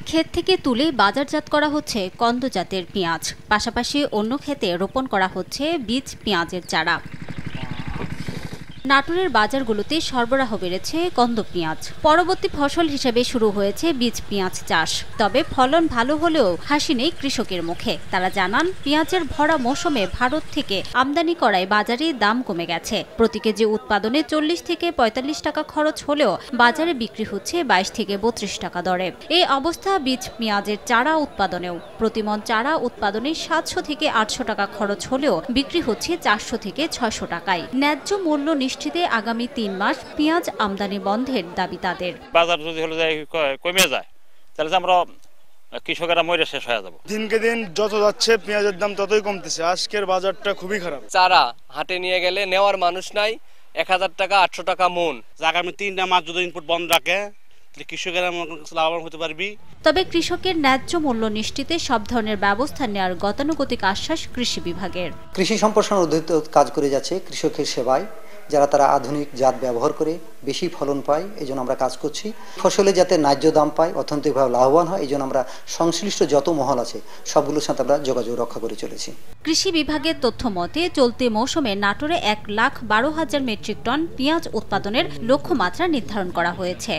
ক্ষেত থেকে তুলে বাজারজাত করা হচ্ছে কন্দ জাতের পেঁয়াজ, পাশাপাশি অন্য ক্ষেতে রোপণ করা হচ্ছে বীজ পেঁয়াজের চারা। নাটোরের বাজারগুলোতে সরবরাহ বেড়েছে কন্দ পেঁয়াজ। পরবর্তী ফসল হিসেবে শুরু হয়েছে বীজ পেঁয়াজ চাষ। তবে ফলন ভালো হলেও হাসি নেই কৃষকের মুখে। তারা জানান, পেঁয়াজের ভরা মৌসুমে ভারত থেকে আমদানি করায় বাজারে দাম কমে গেছে। প্রতি কেজি উৎপাদনে 40 থেকে 45 টাকা খরচ হলেও বাজারে বিক্রি হচ্ছে 22 থেকে 32 টাকা দরে। এই অবস্থা বীজ পেঁয়াজের চারা উৎপাদনেও। প্রতিমন চারা উৎপাদনে 700 থেকে 800 টাকা খরচ হলেও বিক্রি হচ্ছে 400 থেকে 600 টাকায়। ন্যায্য মূল্য নিশ্চিতে আগামী 3 মাস পেঁয়াজ আমদানি বন্ধের দাবি তাদের। বাজার যদি কমে যায় তাহলে আমরা কৃষকেরা মরে শেষ হয়ে যাব। দিনকে দিন যত যাচ্ছে পেঁয়াজের দাম ততই কমতেছে। আজকের বাজারটা খুবই খারাপ। চারা হাটে নিয়ে গেলে নেওয়ার মানুষ নাই। 1000 টাকা 800 টাকা মন। আগামী 3 মাস যদি ইনপুট বন্ধ রাখে কৃষকেরা লাভবান হতে পারবি। তবে কৃষকের ন্যায্য মূল্য নিশ্চিতে সব ধরনের ব্যবস্থা নেওয়ার গতানুগতিক আশ্বাস কৃষি বিভাগের। কৃষি সম্প্রসারণ অধিদপ্তর কাজ করে যাচ্ছে কৃষকের সেবায়, যারা তারা আধুনিক জাত ব্যবহার করে বেশি ফলন পায়, এই জন্য আমরা কাজ করছি। ফসলে যাতে ন্যায্য দাম পায়, অর্থনৈতিকভাবে লাভবান হয়, এই জন্য আমরা সংশ্লিষ্ট যত মহল আছে সবগুলোর সাথে আমরা যোগাযোগ রক্ষা করে চলেছি। কৃষি বিভাগের তথ্য মতে চলতি মৌসুমে নাটোরে 1,12,000 মেট্রিক টন পেঁয়াজ উৎপাদনের লক্ষ্যমাত্রা নির্ধারণ করা হয়েছে।